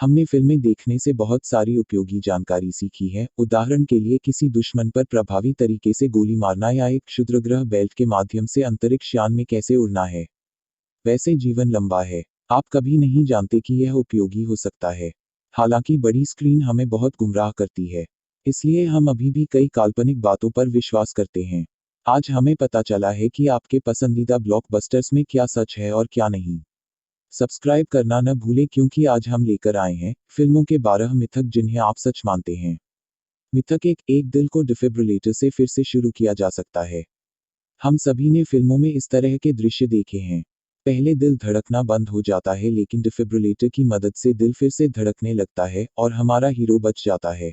हमने फिल्में देखने से बहुत सारी उपयोगी जानकारी सीखी है। उदाहरण के लिए किसी दुश्मन पर प्रभावी तरीके से गोली मारना या एक क्षुद्रग्रह बेल्ट के माध्यम से अंतरिक्ष यान में कैसे उड़ना है। वैसे जीवन लंबा है, आप कभी नहीं जानते कि यह उपयोगी हो सकता है। हालांकि बड़ी स्क्रीन हमें बहुत गुमराह करती है, इसलिए हम अभी भी कई काल्पनिक बातों पर विश्वास करते हैं। आज हमें पता चला है कि आपके पसंदीदा ब्लॉकबस्टर्स में क्या सच है और क्या नहीं। सब्सक्राइब करना न भूलें क्योंकि आज हम लेकर आए हैं फिल्मों के 12 मिथक जिन्हें आप सच मानते हैं। मिथक एक दिल को डिफिब्रिलेटर से फिर से शुरू किया जा सकता है। हम सभी ने फिल्मों में इस तरह के दृश्य देखे हैं। पहले दिल धड़कना बंद हो जाता है लेकिन डिफिब्रिलेटर की मदद से दिल फिर से धड़कने लगता है और हमारा हीरो बच जाता है।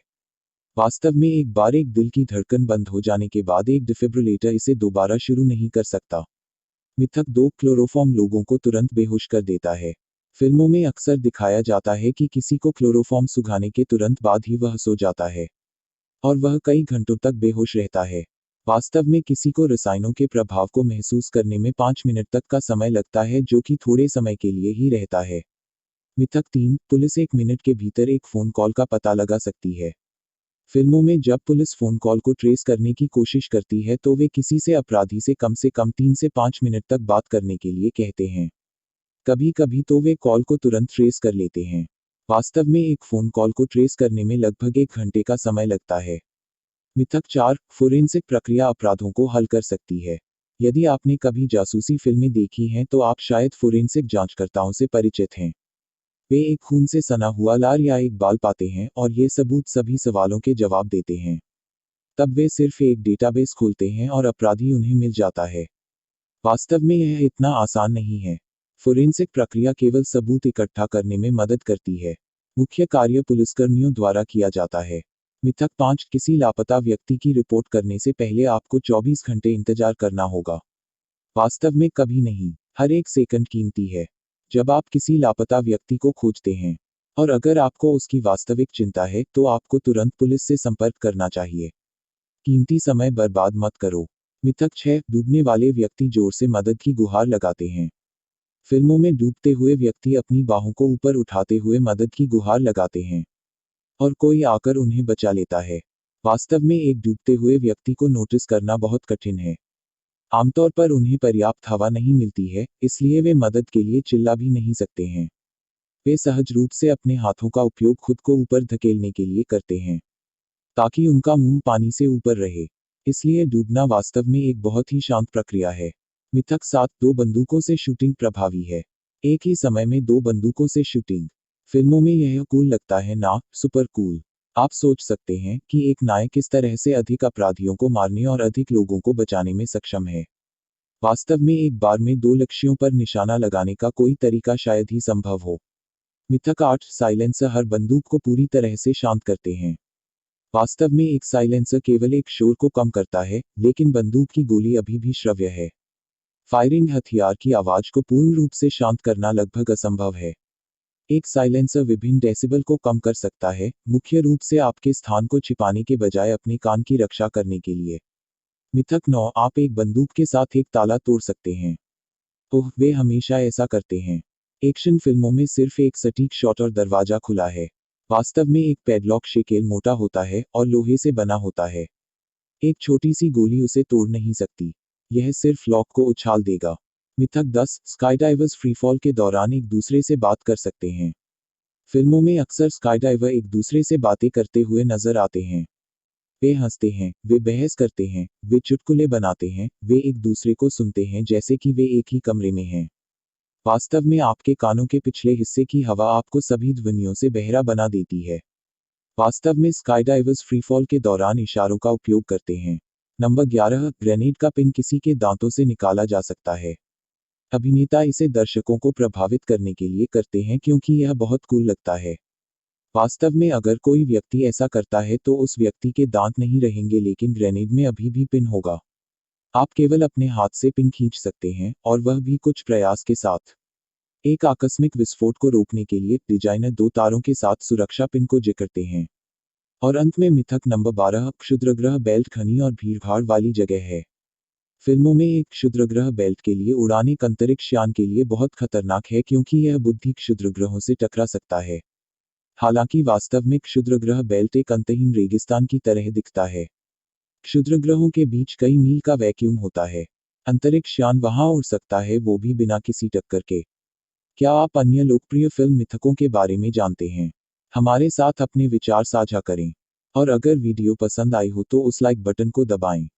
वास्तव में एक बार एक दिल की धड़कन बंद हो जाने के बाद एक डिफिब्रिलेटर इसे दोबारा शुरू नहीं कर सकता। मिथक 2 क्लोरोफॉर्म लोगों को तुरंत बेहोश कर देता है। फिल्मों में अक्सर दिखाया जाता है कि किसी को क्लोरोफॉर्म सुखाने के तुरंत बाद ही वह सो जाता है और वह कई घंटों तक बेहोश रहता है। वास्तव में किसी को रसायनों के प्रभाव को महसूस करने में 5 मिनट तक का समय लगता है जो कि थोड़े समय के लिए ही रहता है। मिथक 3 पुलिस 1 मिनट के भीतर एक फोन कॉल का पता लगा सकती है। फिल्मों में जब पुलिस फोन कॉल को ट्रेस करने की कोशिश करती है तो वे किसी से अपराधी से कम 3 से 5 मिनट तक बात करने के लिए कहते हैं। कभी कभी तो वे कॉल को तुरंत ट्रेस कर लेते हैं। वास्तव में एक फोन कॉल को ट्रेस करने में लगभग 1 घंटे का समय लगता है। मिथक 4 फोरेंसिक प्रक्रिया अपराधों को हल कर सकती है। यदि आपने कभी जासूसी फिल्में देखी हैं तो आप शायद फोरेंसिक जांचकर्ताओं से परिचित हैं। वे एक खून से सना हुआ लार या एक बाल पाते हैं और ये सबूत सभी सवालों के जवाब देते हैं। तब वे सिर्फ एक डेटाबेस खोलते हैं और अपराधी उन्हें मिल जाता है। वास्तव में यह इतना आसान नहीं है। फोरेंसिक प्रक्रिया केवल सबूत इकट्ठा करने में मदद करती है। मुख्य कार्य पुलिसकर्मियों द्वारा किया जाता है। मिथक 5 किसी लापता व्यक्ति की रिपोर्ट करने से पहले आपको 24 घंटे इंतजार करना होगा। वास्तव में कभी नहीं। हर एक सेकंड कीमती है। जब आप किसी लापता व्यक्ति को खोजते हैं और अगर आपको उसकी वास्तविक चिंता है तो आपको तुरंत पुलिस से संपर्क करना चाहिए। कीमती समय बर्बाद मत करो। मिथक 6 डूबने वाले व्यक्ति जोर से मदद की गुहार लगाते हैं। फिल्मों में डूबते हुए व्यक्ति अपनी बाहों को ऊपर उठाते हुए मदद की गुहार लगाते हैं और कोई आकर उन्हें बचा लेता है। वास्तव में एक डूबते हुए व्यक्ति को नोटिस करना बहुत कठिन है। आमतौर पर उन्हें पर्याप्त हवा नहीं मिलती है, इसलिए वे मदद के लिए चिल्ला भी नहीं सकते हैं। वे सहज रूप से अपने हाथों का उपयोग खुद को ऊपर धकेलने के लिए करते हैं ताकि उनका मुंह पानी से ऊपर रहे। इसलिए डूबना वास्तव में एक बहुत ही शांत प्रक्रिया है। मिथक 7 दो बंदूकों से शूटिंग प्रभावी है। एक ही समय में 2 बंदूकों से शूटिंग। फिल्मों में यह कूल लगता है ना, सुपर कूल। आप सोच सकते हैं कि एक नायक किस तरह से अधिक अपराधियों को मारने और अधिक लोगों को बचाने में सक्षम है। वास्तव में एक बार में 2 लक्ष्यों पर निशाना लगाने का कोई तरीका शायद ही संभव हो। मिथक 8 साइलेंसर हर बंदूक को पूरी तरह से शांत करते हैं। वास्तव में एक साइलेंसर केवल एक शोर को कम करता है, लेकिन बंदूक की गोली अभी भी श्रव्य है। फायरिंग हथियार की आवाज को पूर्ण रूप से शांत करना लगभग असंभव है। एक साइलेंसर विभिन्न डेसिबल को कम कर सकता है, मुख्य रूप से आपके स्थान को छिपाने के बजाय अपने कान की रक्षा करने के लिए। मिथक 9 आप एक बंदूक के साथ एक ताला तोड़ सकते हैं। ओह, वे हमेशा ऐसा करते हैं। एक्शन फिल्मों में सिर्फ एक सटीक शॉट और दरवाजा खुला है। वास्तव में एक पैडलॉक शेकेल मोटा होता है और लोहे से बना होता है। एक छोटी सी गोली उसे तोड़ नहीं सकती। यह सिर्फ लॉक को उछाल देगा। मिथक 10 स्काईडाइवर्स फ्रीफॉल के दौरान एक दूसरे से बात कर सकते हैं। फिल्मों में अक्सर स्काईडाइवर एक दूसरे से बातें करते हुए नजर आते हैं। वे हंसते हैं, वे बहस करते हैं, वे चुटकुले बनाते हैं, वे एक दूसरे को सुनते हैं जैसे कि वे एक ही कमरे में हैं। वास्तव में आपके कानों के पिछले हिस्से की हवा आपको सभी ध्वनियों से बहरा बना देती है। वास्तव में स्काईडाइवर्स फ्रीफॉल के दौरान इशारों का उपयोग करते हैं। नंबर 11 ग्रेनेड का पिन किसी के दांतों से निकाला जा सकता है। अभिनेता इसे दर्शकों को प्रभावित करने के लिए करते हैं क्योंकि यह बहुत कूल लगता है। वास्तव में अगर कोई व्यक्ति ऐसा करता है तो उस व्यक्ति के दांत नहीं रहेंगे लेकिन ग्रेनेड में अभी भी पिन होगा। आप केवल अपने हाथ से पिन खींच सकते हैं और वह भी कुछ प्रयास के साथ। एक आकस्मिक विस्फोट को रोकने के लिए डिजाइनर 2 तारों के साथ सुरक्षा पिन को जकड़ते हैं। और अंत में मिथक नंबर 12 क्षुद्रग्रह बेल्ट घनी और भीड़भाड़ वाली जगह है। फिल्मों में एक क्षुद्रग्रह बेल्ट के लिए उड़ान एक अंतरिक्ष यान के लिए बहुत खतरनाक है क्योंकि यह बुद्धि क्षुद्रग्रहों से टकरा सकता है। हालांकि वास्तव में क्षुद्रग्रह बेल्ट एक अंतहीन रेगिस्तान की तरह दिखता है। क्षुद्रग्रहों के बीच कई मील का वैक्यूम होता है। अंतरिक्ष यान वहां उड़ सकता है, वो भी बिना किसी टक्कर के। क्या आप अन्य लोकप्रिय फिल्म मिथकों के बारे में जानते हैं? हमारे साथ अपने विचार साझा करें। और अगर वीडियो पसंद आई हो तो उस लाइक बटन को दबाएं।